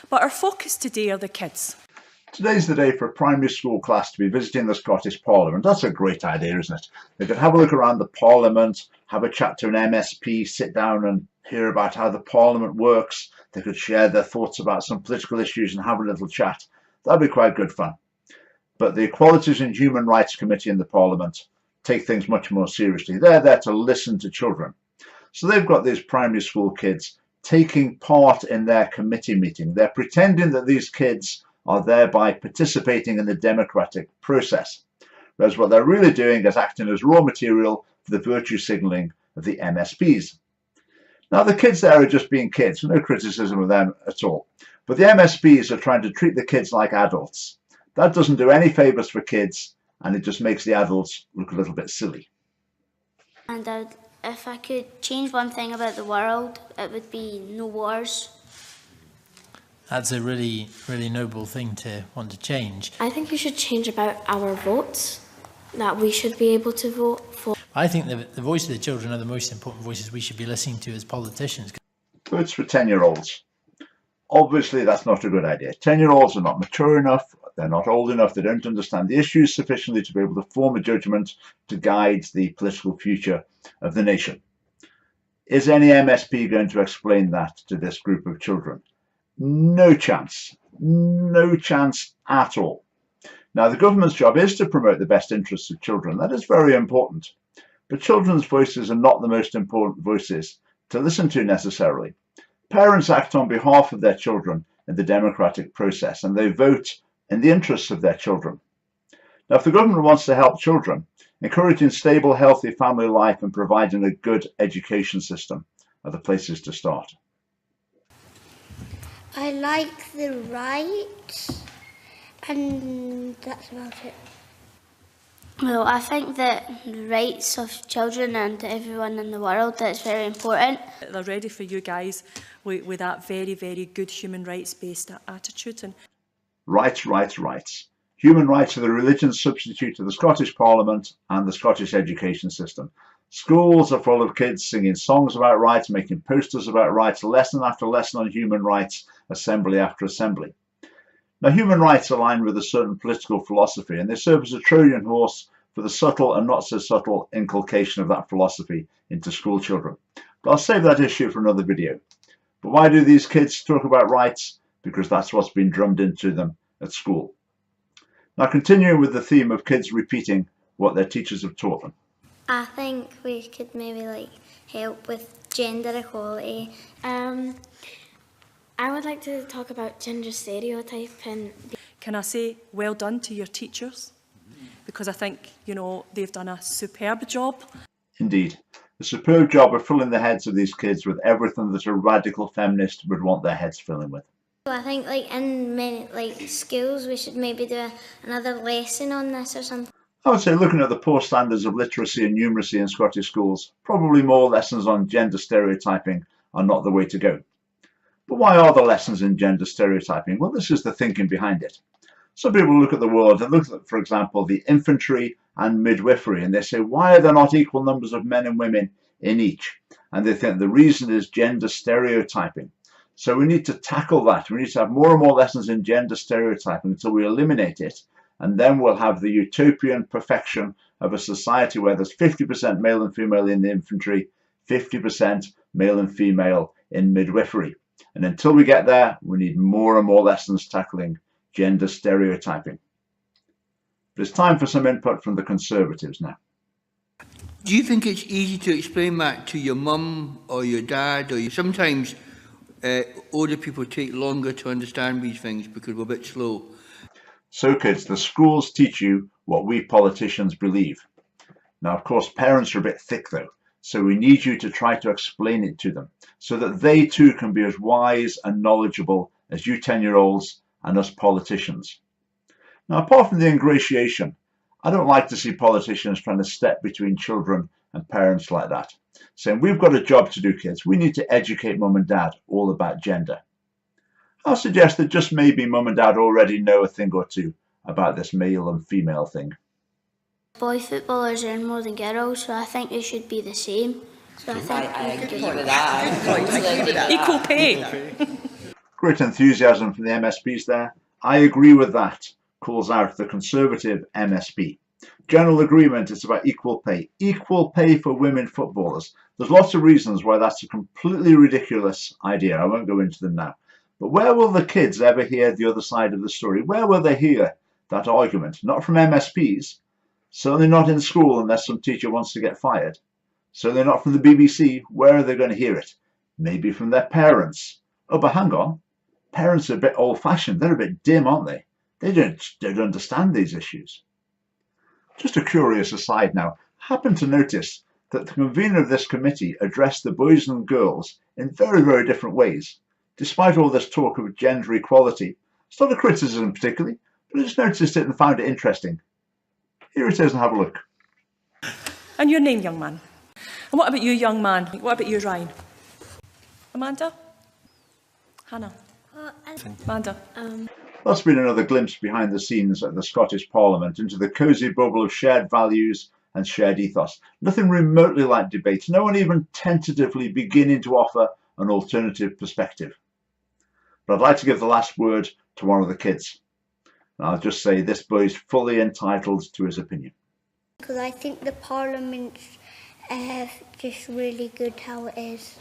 But our focus today are the kids. Today's the day for a primary school class to be visiting the Scottish Parliament. That's a great idea, isn't it? They could have a look around the Parliament, have a chat to an MSP, sit down and hear about how the Parliament works. They could share their thoughts about some political issues and have a little chat. That'd be quite good fun. But the Equalities and Human Rights Committee in the Parliament take things much more seriously. They're there to listen to children. So they've got these primary school kids taking part in their committee meeting. They're pretending that these kids are thereby participating in the democratic process, whereas what they're really doing is acting as raw material for the virtue signalling of the MSPs. Now the kids there are just being kids, no criticism of them at all, but the MSPs are trying to treat the kids like adults. That doesn't do any favours for kids, and it just makes the adults look a little bit silly. And if I could change one thing about the world, it would be no wars. That's a really, really noble thing to want to change. I think we should change about our votes, that we should be able to vote for. I think the voice of the children are the most important voices we should be listening to as politicians. Votes for 10-year-olds. Obviously, that's not a good idea. 10-year-olds are not mature enough, they're not old enough, they don't understand the issues sufficiently to be able to form a judgment to guide the political future of the nation. Is any MSP going to explain that to this group of children? No chance. No chance at all. Now, the government's job is to promote the best interests of children. That is very important. But children's voices are not the most important voices to listen to necessarily. Parents act on behalf of their children in the democratic process, and they vote in the interests of their children. Now, if the government wants to help children, encouraging stable, healthy family life and providing a good education system are the places to start. I like the rights, and that's about it. Well, I think that the rights of children and everyone in the world, that's very important. They're ready for you guys with that very, very good human rights-based attitude. And Rights, rights, rights. Human rights are the religion substitute to the Scottish Parliament and the Scottish education system. Schools are full of kids singing songs about rights, making posters about rights, lesson after lesson on human rights, assembly after assembly. Now, human rights align with a certain political philosophy, and they serve as a Trojan horse for the subtle and not so subtle inculcation of that philosophy into school children. But I'll save that issue for another video. But why do these kids talk about rights? Because that's what's been drummed into them at school. Now, continuing with the theme of kids repeating what their teachers have taught them. I think we could maybe help with gender equality. I would like to talk about gender stereotyping. can I say well done to your teachers? Because I think, they've done a superb job. Indeed, a superb job of filling the heads of these kids with everything that a radical feminist would want their heads filling with. I think in many schools we should maybe do another lesson on this or something. I would say, looking at the poor standards of literacy and numeracy in Scottish schools, probably more lessons on gender stereotyping are not the way to go. But why are the lessons in gender stereotyping? Well, this is the thinking behind it. Some people look at the world and look at, for example, the infantry and midwifery, and they say, why are there not equal numbers of men and women in each? And they think the reason is gender stereotyping. So we need to tackle that. We need to have more and more lessons in gender stereotyping until we eliminate it. And then we'll have the utopian perfection of a society where there's 50% male and female in the infantry, 50% male and female in midwifery. And until we get there, we need more and more lessons tackling gender stereotyping. But it's time for some input from the Conservatives now. Do you think it's easy to explain that to your mum or your dad? Or sometimes older people take longer to understand these things because we're a bit slow. So kids, the schools teach you what we politicians believe. Now, of course, parents are a bit thick though, so we need you to try to explain it to them so that they too can be as wise and knowledgeable as you 10-year-olds and us politicians. Now, apart from the ingratiation, I don't like to see politicians trying to step between children and parents like that, saying we've got a job to do, kids. We need to educate mum and dad all about gender. I'll suggest that just maybe mum and dad already know a thing or two about this male and female thing. Boy footballers earn more than girls, so I think they should be the same. So I think I agree with that. Equal pay. Great enthusiasm from the MSPs there. I agree with that, calls out the Conservative MSP. General agreement is about equal pay. Equal pay for women footballers. There's lots of reasons why that's a completely ridiculous idea. I won't go into them now. But where will the kids ever hear the other side of the story? Where will they hear that argument? Not from MSPs. Certainly not in school unless some teacher wants to get fired. Certainly not from the BBC. Where are they going to hear it? Maybe from their parents. Oh, but hang on. Parents are a bit old-fashioned. They're a bit dim, aren't they? They don't understand these issues. Just a curious aside now. I happened to notice that the convener of this committee addressed the boys and girls in very, very different ways. Despite all this talk of gender equality, it's not a criticism particularly, but I just noticed it and found it interesting. Here it is, and have a look. And your name, young man? And what about you, young man? What about you, Ryan? Amanda? Hannah? Amanda? That's been another glimpse behind the scenes at the Scottish Parliament into the cosy bubble of shared values and shared ethos. Nothing remotely like debate, no one even tentatively beginning to offer an alternative perspective. But I'd like to give the last word to one of the kids. And I'll just say this boy is fully entitled to his opinion. Because I think the Parliament's just really good how it is.